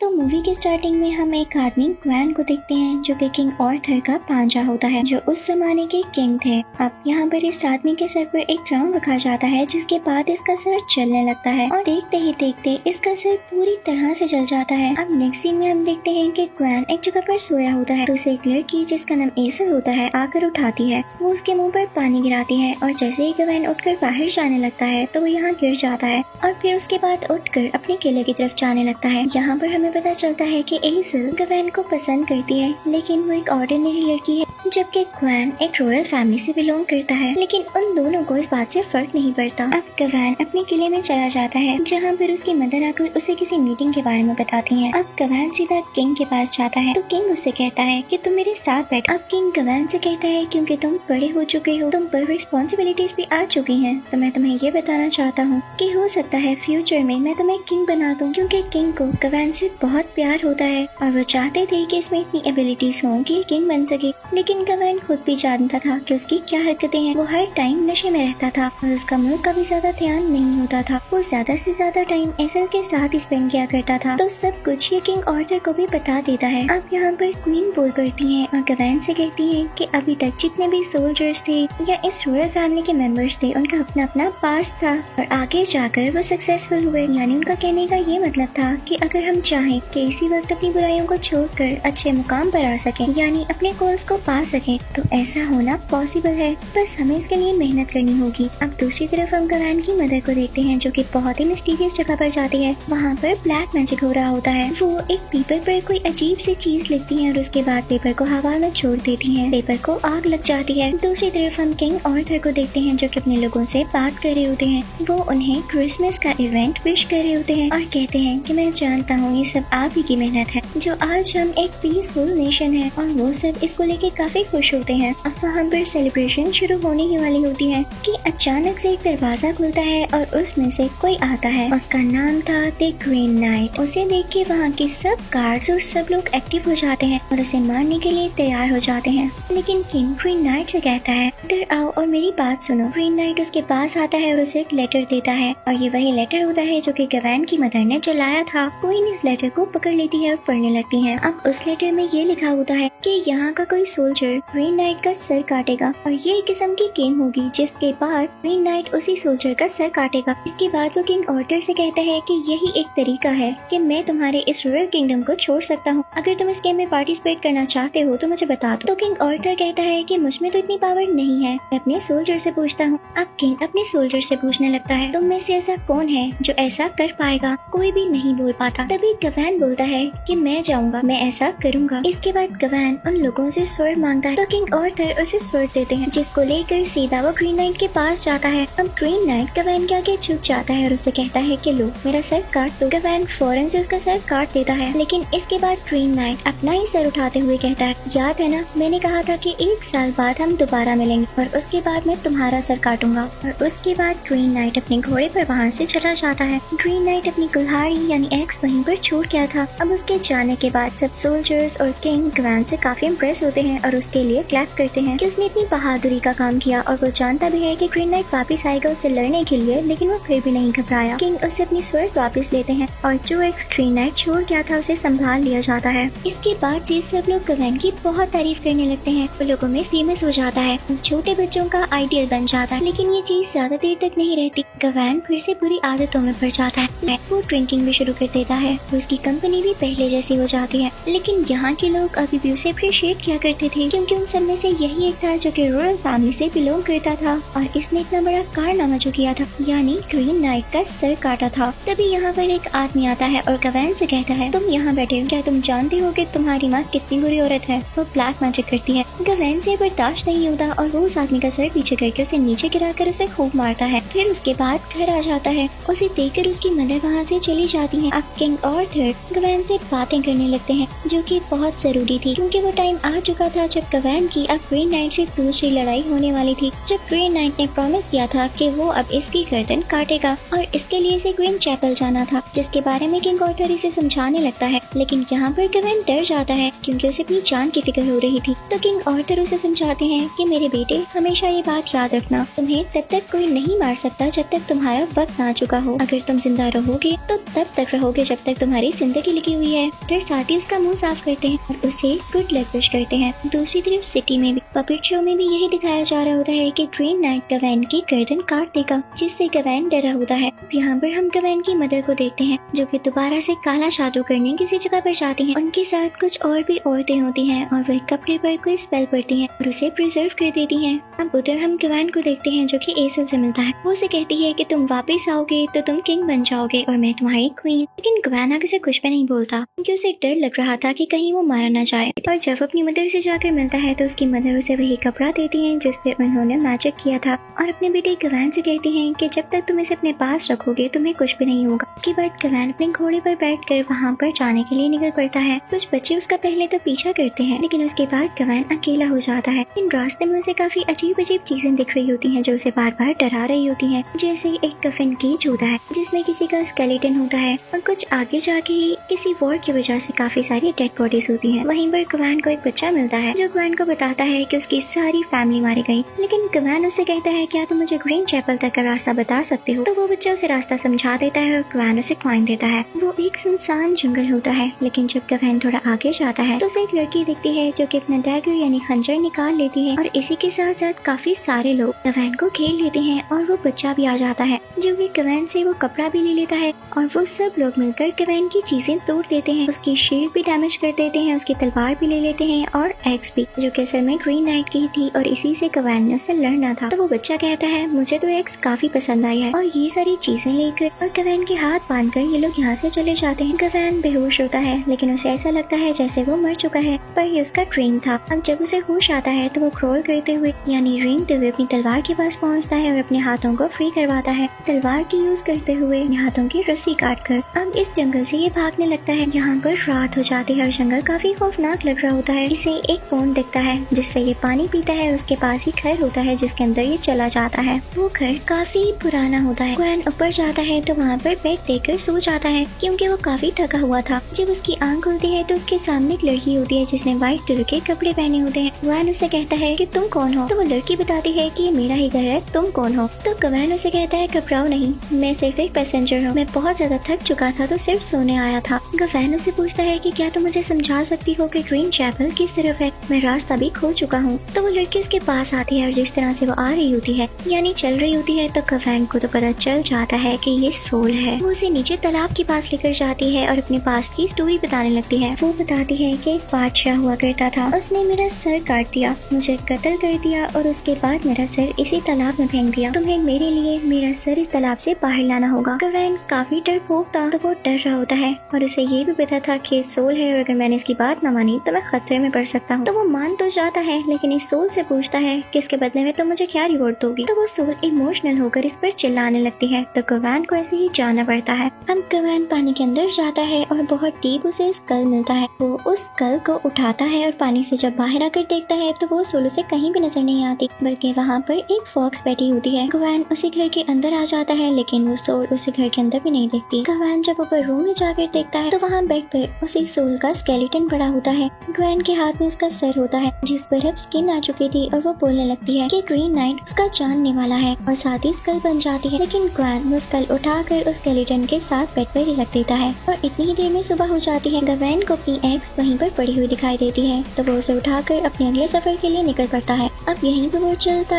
तो मूवी के स्टार्टिंग में हम एक आदमी ग्वैन को देखते हैं जो कि किंग आर्थर का भांजा होता है, जो उस जमाने के किंग थे। अब यहाँ पर इस आदमी के सर पर एक क्राउन रखा जाता है, जिसके बाद इसका सर चलने लगता है और देखते ही देखते इसका सर पूरी तरह से जल जाता है। अब नेक्स्ट सीन में हम देखते हैं कि ग्वैन एक जगह पर सोया होता है, तो उसे एक लड़की जिसका नाम एसल होता है आकर उठाती है। वो उसके मुँह पर पानी गिराती है और जैसे ही ग्वैन उठकर बाहर जाने लगता है तो वो यहाँ गिर जाता है और फिर उसके बाद उठकर अपने किले की तरफ जाने लगता है। यहाँ पर हमें पता चलता है कि एसल ग्वैन को पसंद करती है, लेकिन वो एक ऑर्डिनरी लड़की है, जबकि ग्वैन एक रॉयल फैमिली से बिलोंग करता है। लेकिन उन दोनों को इस बात से फर्क नहीं पड़ता। अब ग्वैन अपने किले में चला जाता है, जहाँ पर उसकी मदर आकर उसे किसी मीटिंग के बारे में बताती है। अब ग्वैन सीधा किंग के पास जाता है, तो किंग उससे कहता है कि तुम मेरे साथ बैठो। अब किंग ग्वैन से कहता है क्योंकि तुम बड़े हो चुके हो, तुम पर रिस्पॉन्सिबिलिटीज भी आ चुकी हैं, तो मैं तुम्हें ये बताना चाहता हूँ कि हो सकता है फ्यूचर में मैं तुम्हें किंग बना दूँ, क्योंकि किंग को ग्वैन से बहुत प्यार होता है और वो चाहते थे कि इसमें इतनी एबिलिटीज हों कि किंग बन सके। लेकिन ग्वैन खुद भी जानता था कि उसकी क्या हरकतें हैं। वो हर टाइम नशे में रहता था और उसका मूड का भी ज्यादा ध्यान नहीं होता था। वो ज्यादा से ज्यादा टाइम एसल के साथ ही स्पेंड किया करता था। तो सब कुछ ये किंग आर्थर को भी बता देता है। अब यहाँ पर क्वीन बोल पड़ती है और ग्वैन से कहती है कि अभी तक जितने भी सोल्जर्स थे या इस रॉयल फैमिली के मेंबर्स थे, उनका अपना अपना पास्ट था और आगे जाकर वो सक्सेसफुल हुए। यानी उनका कहने का ये मतलब था कि अगर हम चाहें कि इसी वक्त अपनी बुराइयों को छोड़कर अच्छे मुकाम पर आ सकें, यानी अपने गोल्स को पा सकें, तो ऐसा होना पॉसिबल है। बस हमें इसके लिए मेहनत करनी होगी। अब दूसरी तरफ हम ग्वैन की मदर को देखते हैं, जो कि बहुत ही मिस्टीरियस जगह पर जाती है। वहाँ पर ब्लैक मैजिक हो रहा होता है। वो एक पेपर पर कोई अजीब सी चीज लिखती है और उसके बाद पेपर को हवा में छोड़ देती है। पेपर को आग लग जाती है। दूसरी तरफ हम किंग आर्थर को देखते हैं, जो कि अपने लोगों से बात कर रहे होते हैं। वो उन्हें क्रिसमस का इवेंट विश कर रहे होते हैं और कहते हैं कि मैं जानता हूँ ये सब आप ही की मेहनत है, जो आज हम एक पीसफुल नेशन है। और वो सब इसको लेके काफी खुश होते हैं। अब वहाँ पर सेलिब्रेशन शुरू होने ही वाली होती है कि अचानक से एक दरवाजा खुलता है और उसमें से कोई आता है। उसका नाम था द ग्रीन नाइट। उसे देख के वहाँ के सब गार्ड्स और सब लोग एक्टिव हो जाते हैं और उसे मारने के लिए तैयार हो जाते हैं। लेकिन किंग ग्रीन नाइट से कहता है इधर आओ और मेरी बात सुनो। ग्रीन नाइट उसके पास आता है और उसे एक लेटर देता है और ये वही लेटर होता है जो कि ग्वैन की मदर ने जलाया था। क्वीन इस लेटर को पकड़ लेती है और पढ़ने लगती है। अब उस लेटर में ये लिखा होता है कि यहाँ का कोई सोल्जर ग्रीन नाइट का सर काटेगा और ये एक किस्म की गेम होगी, जिसके बाद ग्रीन नाइट उसी सोल्जर का सर काटेगा। इसके बाद वो किंग आर्थर से कहता है कि यही एक तरीका है कि मैं तुम्हारे इस रॉयल किंगडम को छोड़ सकता हूँ। अगर तुम इस गेम में पार्टिसिपेट करना चाहते हो तो मुझे बता दो। तो किंग आर्थर कहता है कि मुझ में तो इतनी पावर नहीं है, मैं अपने सोल्जर से पूछता हूँ। अब किंग अपने सोल्जर से पूछने लगता है तुम में से ऐसा कौन है जो ऐसा कर पाएगा। कोई भी नहीं बोल पाता। तभी ग्वैन बोलता है कि मैं जाऊंगा, मैं ऐसा करूंगा। इसके बाद ग्वैन उन लोगों से स्वर्ड मांगता है, तो किंग आर्थर उसे स्वर्ड देते हैं, जिसको लेकर सीधा वो ग्रीन नाइट के पास जाता है। अब ग्रीन नाइट ग्वैन के आगे झुक जाता है और उससे कहता है कि लो मेरा सर काट दो। ग्वैन फौरन से उसका सर काट देता है। लेकिन इसके बाद ग्रीन नाइट अपना ही सर उठाते हुए कहता है याद है ना, मैंने कहा था कि 1 साल बाद हम दोबारा मिलेंगे और उसके बाद मैं तुम्हारा सर काटूंगा। और उसके बाद ग्रीन नाइट अपने घोड़े पर वहाँ से चला जाता है। ग्रीन नाइट अपनी कुल्हाड़ी यानी एक्स वहीं पर छोड़ गया था। अब उसके जाने के बाद सब सोल्जर्स और किंग ग्वैन से काफी इम्प्रेस होते हैं और उसके लिए क्लैप करते हैं कि उसने इतनी बहादुरी का काम किया। और वो जानता भी है कि ग्रीन नाइट वापस आएगा उससे लड़ने के लिए, लेकिन वो फिर भी नहीं घबराया। किंग उससे अपनी स्वर्ड वापस लेते हैं और जो एक्स ग्रीन नाइट छोड़ गया था उसे संभाल लिया जाता है। इसके बाद से सब लोग ग्वैन की बहुत तारीफ करने लगते हैं। वो लोगों में फेमस हो जाता है, छोटे बच्चों का आइडियल बन जाता है। लेकिन ये चीज ज्यादा देर तक नहीं रहती। ग्वैन फिर से बुरी आदतों में पड़ जाता है। वो ड्रिंकिंग भी शुरू कर देता है और उसकी कंपनी भी पहले जैसी हो जाती है। लेकिन यहाँ के लोग अभी भी उसे अप्रिशिएट किया करते थे, क्योंकि उन सब में से यही एक था जो कि रॉयल फैमिली से बिलोंग करता था और इसने इतना बड़ा कारनामा जो किया था, यानी ग्रीन नाइट का सर काटा था। तभी यहाँ पर एक आदमी आता है और ग्वैन से कहता है तुम यहाँ बैठे हो, क्या तुम जानते हो कि तुम्हारी माँ कितनी बुरी औरत है। वो ब्लैक मैजिक करती है। ग्वैन से बर्दाश्त नहीं होता और वो उस आदमी का सर पीछे करके उसे नीचे गिराकर उसे खूब मारता है। फिर उसके बाद घर आ जाता है। उसे देखकर उसकी मदर वहाँ से चली जाती है। अब किंग आर्थर ग्वैन से बातें करने लगते हैं, जो कि बहुत जरूरी थी, क्योंकि वो टाइम आ चुका था जब गवैन की अब ग्रीन नाइट से दूसरी लड़ाई होने वाली थी, जब ग्रीन नाइट ने प्रॉमिस किया था कि वो अब इसकी गर्दन काटेगा और इसके लिए इसे ग्रीन चैपल जाना था, जिसके बारे में किंग आर्थर इसे समझाने लगता है। लेकिन यहाँ पर गवैन डर जाता है क्योंकि उसे अपनी जान की फिक्र हो रही थी। तो किंग आर्थर उसे समझाते हैं कि मेरे बेटे, हमेशा ये बात याद रखना, तुम्हें तब तक कोई नहीं मार सकता जब तक तुम्हारा वक्त ना चुका हो। अगर तुम जिंदा रहोगे तो तब तक रहोगे जब तक तुम्हारी जिंदगी लिखी हुई है। फिर साथ ही उसका मुंह साफ करते हैं और उसे गुड लक विश करते हैं। दूसरी तरफ सिटी में भी पपेट शो में भी यही दिखाया जा रहा होता है कि ग्रीन नाइट गवैन की गर्दन काट देगा, जिससे गवैन डरा होता है। यहाँ पर हम गवैन की मदर को देखते हैं जो कि दोबारा से काला जादू करने किसी जगह पर जाती हैं। उनके साथ कुछ और भी औरतें होती हैं और वह कपड़े पर कोई स्पेल पड़ती हैं और उसे प्रिजर्व कर देती हैं। अब उधर हम गवैन को देखते हैं जो कि एसल से मिलता है। वो उसे कहती है कि तुम वापस आओगे तो तुम किंग बन जाओगे और मैं तुम्हारी क्वीन। लेकिन गवैन आगे से कुछ भी नहीं बोलता क्योंकि उसे डर लग रहा था कि कहीं वो मारा ना जाए। और जब अपनी मदर से जाकर मिलता है तो उसकी मदर उसे वही कपड़ा देती है जिस पे उन्होंने मैजिक किया था और अपने बेटे गवैन से कहती हैं कि जब तक तुम इसे अपने पास रखोगे तुम्हें कुछ भी नहीं होगा। के बाद गवैन अपने घोड़े पर बैठकर वहाँ पर जाने के लिए निकल पड़ता है। कुछ बच्चे उसका पहले तो पीछा करते हैं, लेकिन उसके बाद गवैन अकेला हो जाता है। इन रास्ते में उसे काफी अजीब अजीब चीजें दिख रही होती हैं जो उसे बार बार डरा रही होती हैं। जैसे एक कफन केज होता है जिसमें किसी का स्केलेटन होता है और कुछ आगे जाके ही किसी वॉर की वजह से काफी सारी डेड बॉडीज होती हैं। वहीं पर गवैन को एक बच्चा मिलता है जो गवैन को बताता है कि उसकी सारी फैमिली मारी गई। लेकिन गवैन उससे कहता है क्या तुम मुझे ग्रीन चैपल तक का रास्ता बता सकते हो? तो वो बच्चा उसे रास्ता समझा देता है और गवैन उसे कॉइन देता है। वो एक सुनसान जंगल होता है, लेकिन जब गवैन थोड़ा आगे जाता है तो उसे एक लड़की दिखती है जो कि अपना डैगर यानी खंजर निकाल लेती है और इसी के साथ साथ काफी सारे लोग गवैन को घेर लेते हैं और वो बच्चा भी आ जाता है जो कि गवैन से वो कपड़ा भी ले लेता है और वो सब लोग मिलकर गवैन की चीजें तोड़ देते हैं। उसकी शील्ड भी डैमेज कर देते हैं, उसकी तलवार भी ले लेते हैं और एक्स भी, जो कि असल में ग्रीन नाइट की थी और इसी से गवैन ने उससे लड़ना था। तो वो बच्चा कहता है मुझे तो एक्स काफी पसंद आई है और ये सारी चीजें लेकर और गवैन के हाथ बांधकर ये लोग यहाँ से चले जाते हैं। गवैन बेहोश होता है लेकिन उसे ऐसा लगता है जैसे वो मर चुका है, पर ये उसका ड्रीम था। अब जब उसे होश आता है तो वो क्रोल करते हुए यानी रेंगते हुए अपनी तलवार के पास पहुँचता है और अपने हाथों को फ्री करवाता है, तलवार की यूज करते हुए हाथों की रस्सी काट कर। अब इस जंगल से ये भागने लगता है। यहाँ पर रात हो जाती है और जंगल काफी खौफनाक लग रहा होता है। इसे एक पोंड दिखता है जिससे ये पानी पीता है। उसके पास ही घर होता है जिसके अंदर ये चला जाता है। वो घर काफी पुराना होता है। गवैन ऊपर जाता है तो वहाँ पर बेड देकर सो जाता है क्योंकि वो काफी थका हुआ था। जब उसकी आंख खुलती है तो उसके सामने एक लड़की होती है जिसने व्हाइट कलर के कपड़े पहने होते हैं। गवैन उससे कहता है कि तुम कौन हो? तो वो लड़की बताती है कि ये मेरा ही घर है, तुम कौन हो? तो गवैन उसे कहता है घबराओ नहीं, मैं सिर्फ एक पैसेंजर हूँ, मैं बहुत ज्यादा थक चुका था तो सिर्फ सोने आया था। गवैन उसे पूछता है कि क्या तुम मुझे समझा सकती हो कि ग्रीन चैपल किस तरफ है? मैं रास्ता भी खो चुका हूँ। तो वो लड़की उसके पास आती है और जिस तरह से वो आ रही होती है यानी चल रही होती है तो गवैन को तो पता चल जाता है कि ये सोल है। वो उसे नीचे तालाब के पास लेकर जाती है और अपने पास की स्टोरी बताने लगती है। वो बताती है कि एक बादशाह हुआ करता था, उसने मेरा सर काट दिया, मुझे कत्ल कर दिया और उसके बाद मेरा सर इसी तालाब में फेंक दिया। तुम्हें मेरे लिए मेरा सर इस तालाब से बाहर लाना होगा। गवैन काफी डरपोक था तो वो डर रहा होता है और उसे ये भी पता था कि सोल है और अगर मैंने इसकी बात न मानी तो मैं खतरे में पड़ सकता हूँ। तो वो मान तो जाता है लेकिन इस सोल से पूछता है कि इसके बदले में तो मुझे क्या रिवॉर्ड दोगी? तो वो सोल इमोशनल होकर इस पर चिल्लाने लगती है तो गवैन को ऐसे ही जाना पड़ता है। अब गवैन पानी के अंदर जाता है और बहुत डीप उसे स्कल मिलता है। वो उस स्कल को उठाता है और पानी से जब बाहर आकर देखता है तो वो सोल उसे कहीं भी नजर नहीं आती बल्कि वहाँ पर एक फॉक्स बैठी होती है। गवैन उसी घर के अंदर आ जाता है लेकिन वो सोल उसे घर के अंदर भी नहीं देखती। गवैन जब ऊपर रूम में जाकर देखता है तो वहाँ बेड पर उसी सोल का स्केलेटन पड़ा होता है। गवैन के हाथ में उसका सर होता है जिस पर अब स्किन आ चुकी थी और वो बोलने लगती है कि ग्रीन नाइट उसका जानने वाला है और साथ ही स्कल बन जाती है। लेकिन गवैन वो स्कल उठाकर उस स्केलेटन के साथ बेड पर ही रख देता है और इतनी ही देर में सुबह हो जाती है। गवैन को अपनी एक्स वहीं पर पड़ी हुई दिखाई देती है तो वो उसे उठाकर अपने अगले सफर के लिए निकल पड़ता है। अब यहीं पर वो चलता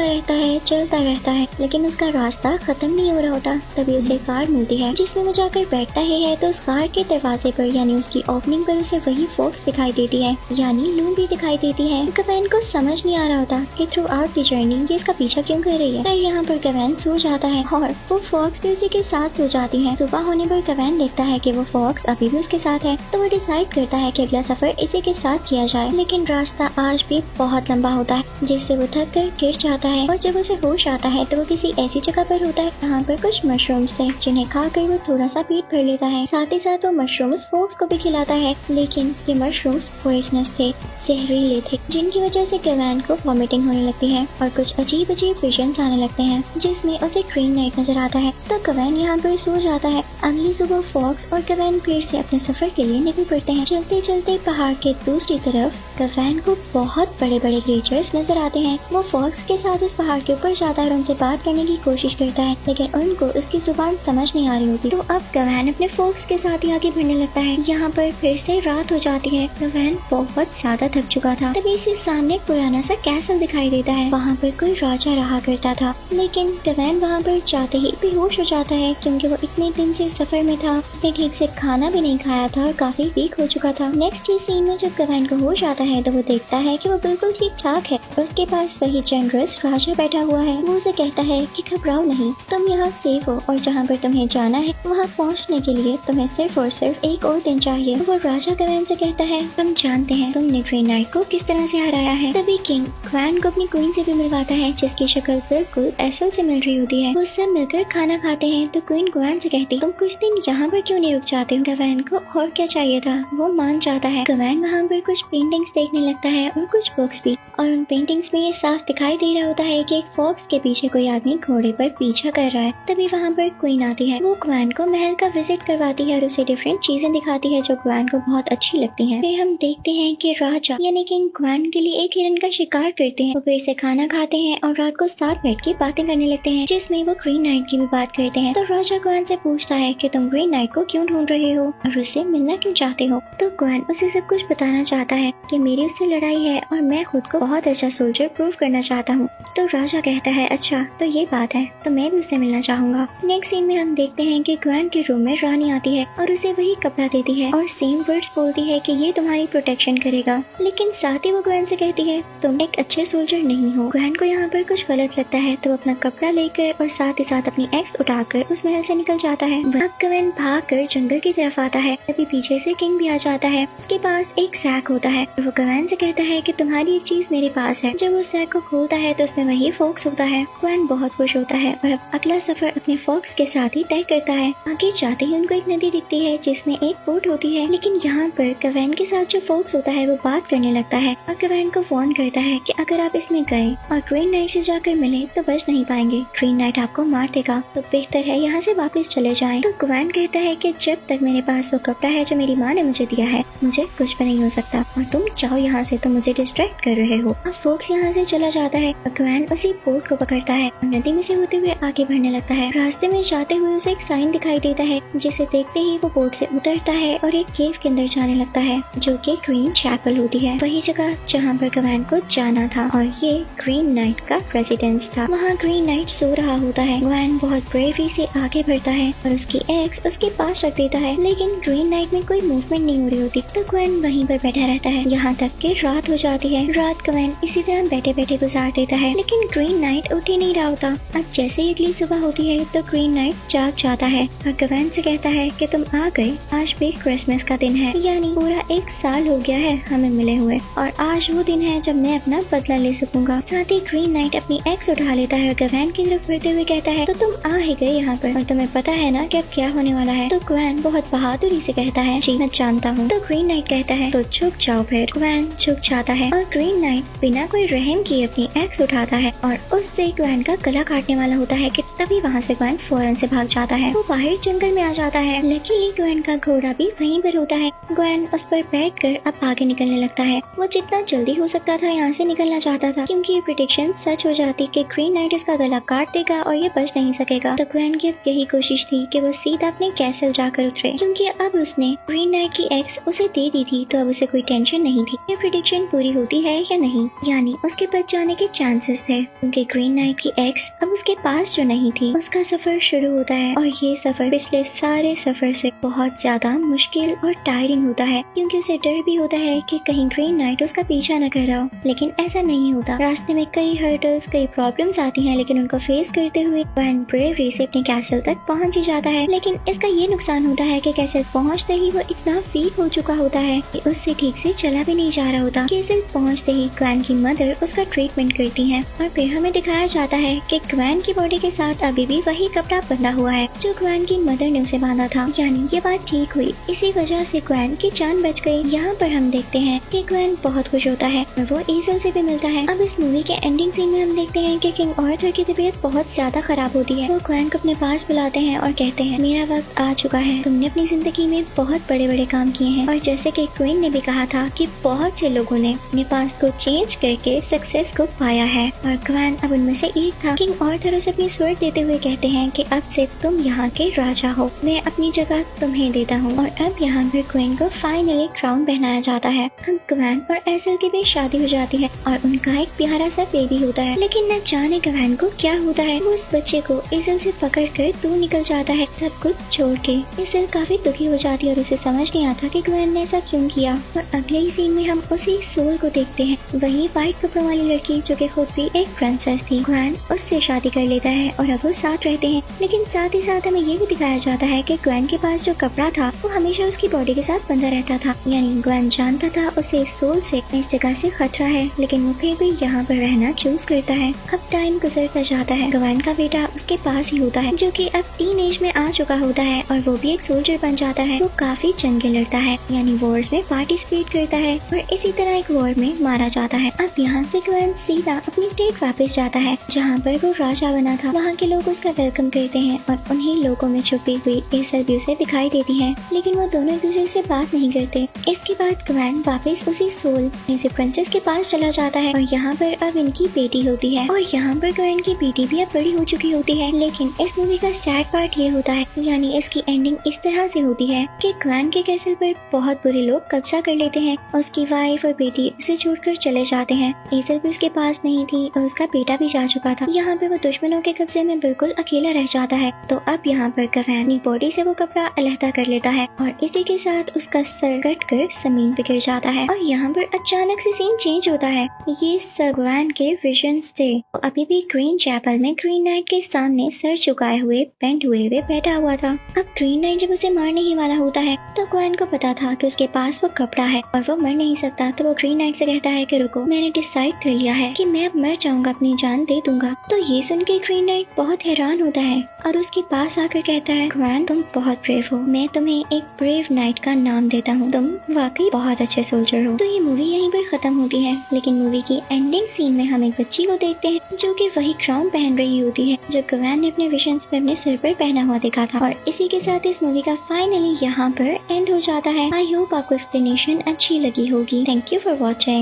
रहता है लेकिन उसका रास्ता खत्म नहीं हो रहा होता। तभी उसे कार मिलती है जिसमें वो जाकर बैठता ही है तो उस कार के दरवाजे पर यानी उसकी ओपनिंग पर उसे वही फॉक्स दिखाई देती है यानी लूम भी दिखाई देती है। गवैन को समझ नहीं आ रहा होता कि थ्रू आउट द जर्नी ये इसका पीछा क्यों कर रही है। फिर यहाँ पर गवैन सो जाता है और वो फॉक्स भी उसी के साथ सो जाती है। सुबह होने पर गवैन देखता है कि वो फॉक्स अभी भी उसके साथ है तो वो डिसाइड करता है कि अगला सफर इसी के साथ किया जाए। लेकिन रास्ता आज भी बहुत लंबा होता है जिससे वो थक कर गिर जाता है और जब उसे होश आता है तो वो किसी ऐसी जगह पर होता है जहाँ पर कुछ मशरूम्स थे जिन्हें खाकर वो थोड़ा सा पेट भर लेता है। साथ ही साथ वो मशरूम्स फोक्स को भी खिलाता है, लेकिन ये मशरूम्स पॉइजनस थे, जहरीले थे, जिनकी वजह से गवैन को वॉमिटिंग होने लगती है और कुछ अजीब अजीब विजन्स आने लगते हैं जिसमें उसे ग्रीन नाइट नजर आता है। तो गवैन यहाँ पर सो जाता है। अगली सुबह फॉक्स और गवैन फिर से अपने सफर के लिए निकल पड़ते हैं। चलते चलते पहाड़ के दूसरी तरफ गवैन को बहुत बड़े बड़े क्रीचर्स नजर आते हैं। वो फॉक्स के साथ उस पहाड़ के ऊपर जाता है और उनसे बात करने की कोशिश करता है, लेकिन उनको उसकी जुबान समझ नहीं आ रही होती। तो अब गवैन अपने फॉक्स के साथ ही आगे बढ़ने लगता है। यहाँ पर फिर से रात हो जाती है। गवैन बहुत ज्यादा थक चुका था। तभी इसे सामने एक पुराना सा कैसल दिखाई देता है। वहाँ पर कोई राजा रहा करता था, लेकिन गवैन वहाँ पर जाते ही बेहोश हो जाता है क्योंकि वो इतने दिन से सफर में था। उसने ठीक से खाना भी नहीं खाया था और काफी वीक हो चुका था। नेक्स्ट सीन में जब गवैन को होश आता है तो वो देखता है कि वो बिल्कुल ठीक ठाक है। उसके पास वही जनरस राजा बैठा हुआ है। वो उसे कहता है कि घबराओ नहीं, तुम यहाँ सेफ हो और जहाँ पर तुम्हें जाना है वहाँ पहुँचने के लिए तुम्हें सिर्फ और सिर्फ एक और दिन चाहिए। वो राजा गवैन से कहता है, तुम जानते हैं तुमने ग्रीन नाइट को किस तरह से हराया है। तभी किंग गवैन को अपनी क्वीन से भी मिलवाता है जिसकी शक्ल बिल्कुल एसल से मिल रही होती है। वो सब मिलकर खाना खाते हैं तो क्वीन गवैन से कहती, तुम कुछ दिन यहाँ पर क्यों नहीं रुक जाते हो। गवैन को और क्या चाहिए था, वो मान जाता है। गवैन वहाँ पर कुछ पेंटिंग्स देखने लगता है और कुछ बुक्स भी, और उन पेंटिंग्स में ये साफ दिखाई दे रहा होता है कि एक फॉक्स के पीछे कोई आदमी घोड़े पर पीछा कर रहा है। तभी वहाँ पर क्वीन आती है। वो गवैन को महल का विजिट करवाती है और उसे डिफरेंट चीजें दिखाती है जो गवैन को बहुत अच्छी लगती हैं। फिर हम देखते हैं कि राजा यानी किंग गवैन के लिए एक हिरन का शिकार करते हैं। वो फिर से खाना खाते हैं और रात को साथ बैठ के बातें करने लगते हैं जिसमें वो ग्रीन नाइट की भी बात करते हैं। तो राजा गवैन से पूछता है कि तुम ग्रीन नाइट को क्यों ढूंढ रहे हो और उससे मिलना क्यों चाहते हो। तो गवैन उसे सब कुछ बताना चाहता है कि मेरी उससे लड़ाई है और मैं खुद को बहुत अच्छा सोल्जर प्रूव करना चाहता हूँ। तो राजा कहता है, अच्छा तो ये बात है, तो मैं भी उससे मिलना चाहूंगा। नेक्स्ट सीन में हम देखते हैं कि गवैन के रूम में रानी आती है और उसे वही कपड़ा देती है और सेम वर्ड्स बोलती है कि ये तुम्हारी प्रोटेक्शन करेगा, लेकिन साथ ही वो गवैन से कहती है तुम एक अच्छे सोल्जर नहीं हो। गवैन को यहाँ पर कुछ गलत लगता है तो अपना कपड़ा लेकर और साथ ही साथ अपनी एक्स उठाकर उस महल से निकल जाता है। वहाँ गवैन भागकर जंगल की तरफ आता है। तभी पीछे से किंग भी आ जाता है। उसके पास एक सैक होता है और वो गवैन से कहता है कि तुम्हारी एक चीज मेरे पास है। जब वो सैक को खोलता है तो उसमें वही फॉक्स होता है। गवैन बहुत खुश होता है और अब अगला सफर अपने फॉक्स के साथ ही तय करता है। आगे जाते ही उनको एक नदी दिखती है जिसमें एक बोट होती है, लेकिन यहाँ पर गवैन के साथ जो फॉक्स होता है वो बात करने लगता है और गवैन को वार्न करता है कि अगर आप इसमें गए और ग्रीन नाइट से जाकर मिले तो बच नहीं पाएंगे, ग्रीन नाइट आपको मार देगा, तो बेहतर है यहाँ से वापस चले जाएं। तो गवैन कहता है कि जब तक मेरे पास वो कपड़ा है जो मेरी माँ ने मुझे दिया है मुझे कुछ भी नहीं हो सकता और तुम जाओ यहाँ से, तुम मुझे डिस्ट्रैक्ट कर रहे हो। अब फॉक्स यहाँ से चला जाता है और गवैन उसी बोट को पकड़ता है और नदी में से होते हुए आगे बढ़ने लगता है। रास्ते में जाते हुए उसे एक साइन दिखाई देता है जिसे देखते ही वो बोट से उतरता है और एक केव के अंदर जाने लगता है जो कि ग्रीन चैपल होती है, वही जगह जहाँ पर गवैन को जाना था और ये ग्रीन नाइट का रेजिडेंस था। वहाँ ग्रीन नाइट सो रहा होता है। गवैन बहुत ब्रेवरी से आगे बढ़ता है और उसकी एक्स उसके पास रख देता है, लेकिन ग्रीन नाइट में कोई मूवमेंट नहीं हो रही होती। तो गवैन वहीं पर बैठा रहता है यहाँ तक कि रात हो जाती है। रात गवैन इसी तरह बैठे बैठे गुजार देता है, लेकिन ग्रीन नाइट उठ ही नहीं रहा होता। अब जैसे ही अगली सुबह होती है तो ग्रीन नाइट जाग जाता है और गवैन से कहता है कि तुम आ गए, आज भी क्रिसमस का दिन है, यानी पूरा 1 साल हो गया है हमें मिले हुए और आज वो दिन है जब मैं अपना बदला ले सकूंगा। साथ ही ग्रीन नाइट अपनी एक्स उठा लेता है और गवैन की तरफ बढ़ते हुए कहता है तो तुम आ ही गए यहाँ पर और तुम्हें पता है ना कि अब क्या होने वाला है। तो गवैन बहुत बहादुरी से कहता है जी मैं जानता हूँ। तो ग्रीन नाइट कहता है तो झुक जाओ। फिर गवैन झुक जाता है और ग्रीन नाइट बिना कोई रहम किए अपनी एक्स उठाता है और उससे गवैन का गला काटने वाला होता है कि तभी वहाँ से गवैन फौरन से भाग जाता है। वो बाहर जंगल में आ जाता है। लकीली गवैन का घोड़ा भी वहीं पर होता है। गवैन उस पर बैठकर अब आगे निकलने लगता है। वो जितना जल्दी हो सकता था यहाँ से निकलना चाहता था क्योंकि ये प्रेडिक्शन सच हो जाती कि ग्रीन नाइट इसका गला काट देगा और ये बच नहीं सकेगा। तो गवैन की अब यही कोशिश थी कि वो सीधा अपने कैसल जाकर उतरे क्योंकि अब उसने ग्रीन नाइट की एक्स उसे दे दी थी तो अब उसे कोई टेंशन नहीं थी ये प्रेडिक्शन पूरी होती है या नहीं, यानी उसके बच जाने के चांसेस थे क्योंकि ग्रीन नाइट की एक्स अब उसके पास जो नहीं थी। उसका सफर शुरू होता है और ये सफर पिछले सारे सफर से बहुत ज्यादा मुश्किल और टायरिंग होता है क्योंकि उसे डर भी होता है कि कहीं ग्रीन नाइट उसका पीछा न कर रहा हो, लेकिन ऐसा नहीं होता। रास्ते में कई हर्डल्स, कई प्रॉब्लम्स आती हैं, लेकिन उनको फेस करते हुए गवैन ब्रेवरी से अपने कैसल तक पहुंच ही जाता है। लेकिन इसका ये नुकसान होता है कि कैसल पहुंचते ही वो इतना वीक हो चुका होता है कि उससे ठीक से चला भी नहीं जा रहा होता। कैसल पहुंचते ही गवैन की मदर उसका ट्रीटमेंट करती हैं और फिर हमें दिखाया जाता है कि ग्वेन की बॉडी के साथ अभी भी वही कपड़ा बंधा हुआ है जो ग्वेन की मदर ने उसे बांधा था, यानी ये बात ठीक हुई, इसी वजह से ग्वेन की जान बच गई। यहाँ पर हम देखते हैं कि ग्वेन बहुत खुश होता है और वो एजल से भी मिलता है। अब इस मूवी के एंडिंग सीन में हम देखते हैं कि किंग आर्थर की तबीयत बहुत ज्यादा खराब होती है। वो ग्वेन को अपने पास बुलाते हैं और कहते हैं मेरा वक्त आ चुका है, तुमने अपनी जिंदगी में बहुत बड़े बड़े काम किए हैं और जैसे कि क्वीन ने भी कहा था कि बहुत से लोगों ने अपने पास्ट को चेंज करके सक्सेस को पाया है और ग्वेन अब उनमें से एक था। किंग आर्थर उसे अपनी स्वर्ड देते हुए कहते हैं कि अब से तुम यहाँ के राजा हो, मैं अपनी जगह तुम्हें देता हूँ। और अब यहाँ पर क्वीन को फाइनली क्राउन पहनाया जाता है। अब ग्वेन और एसल की भी शादी हो जाती है और उनका एक प्यारा सा बेबी होता है। लेकिन न जाने ग्वेन को क्या होता है, वो उस बच्चे को एसल से पकड़ कर दूर निकल जाता है सब कुछ छोड़ के। एसल काफी दुखी हो जाती है और उसे समझ नहीं आता कि ग्वेन ने ऐसा क्यों किया। और अगले ही सीन में हम उसी सोल को देखते हैं, वही व्हाइट कपड़ों वाली लड़की जो कि खुद भी एक प्रिंसेस थी। ग्वेन उससे शादी कर लेता है और अब वो साथ रहते हैं। लेकिन साथ ही साथ हमें ये भी दिखाया जाता है कि ग्वेन के पास जो कपड़ा था वो हमेशा उसकी बॉडी के साथ बंधा रहता था, यानी ग्वेन जानता था उसे सोल से इस जगह से खतरा है, लेकिन वो फिर भी यहाँ पर रहना चूज करता है। अब टाइम गुजरता जाता है, ग्वेन का बेटा उसके पास ही होता है जो कि अब टीन एज में आ चुका होता है और वो भी एक सोल्जर बन जाता है। वो काफी जंगे लड़ता है, यानी वॉर्स में पार्टिसिपेट करता है और इसी तरह एक वॉर में मारा जाता है। अब यहाँ से ग्वेन सीधा अपनी स्टेट वापस जाता है जहाँ पर वो राजा बना था। वहाँ के लोग उसका वेलकम करते हैं और उन्हीं लोगों में छुपी हुई एसल भी उसे दिखाई देती है, लेकिन वो दोनों एक दूसरे से बात नहीं करते। इसके बाद ग्वेन वापस उसी सोल से प्रिंसेस के पास चला जाता है और यहाँ पर अब इनकी बेटी होती है और यहाँ पर ग्वेन की बेटी भी अब बड़ी हो चुकी होती है। लेकिन इस मूवी का सैड पार्ट ये होता है, यानी इसकी एंडिंग इस तरह से होती है कि ग्वेन के कैसल पर बहुत बुरे लोग कब्जा कर लेते हैं। उसकी वाइफ और बेटी उसे छोड़कर चले जाते हैं। एसल भी उसके पास नहीं थी और उसका बेटा भी जा चुका था। यहाँ पे वो दुश्मनों के कब्जे में बिल्कुल अकेला रह जाता है। तो अब यहाँ पर ग्वेन अपनी बॉडी से वो कपड़ा अलहदा कर लेता है और इसी के साथ उसका सर कट कर जमीन पे गिर जाता है। और यहाँ पर अचानक से सीन चेंज होता है। ये ग्वेन के विजन्स थे। अभी भी ग्रीन चैपल में ग्रीन नाइट के सामने सर झुकाए हुए बेंड हुए बैठा हुआ था। अब ग्रीन नाइट जब उसे मारने ही वाला होता है तो ग्वेन को पता था कि उसके पास वो कपड़ा है और वो मर नहीं सकता। तो वो ग्रीन नाइट से कहता है कि रुको, मैंने डिसाइड कर लिया है कि मैं अब मर जाऊंगा, अपनी जान दे दूंगा। तो ये सुन के ग्रीन नाइट बहुत हैरान होता है और उसके पास आकर कहता है ग्वेन तुम बहुत ब्रेव हो, मैं तुम्हें एक ब्रेव नाइट का नाम देता हूँ, तुम वाकई बहुत अच्छे सोल्जर हो। तो ये मूवी यहीं पर खत्म होती है। लेकिन मूवी की एंडिंग सीन में हम एक बच्ची को देखते हैं जो कि वही क्राउन पहन रही होती है जो ग्वेन ने अपने विजन्स में अपने सिर पर पहना हुआ देखा था। और इसी के साथ इस मूवी का फाइनली यहाँ पर एंड हो जाता है। आई होप आपको एक्सप्लेनेशन अच्छी लगी होगी। Thank you for watching.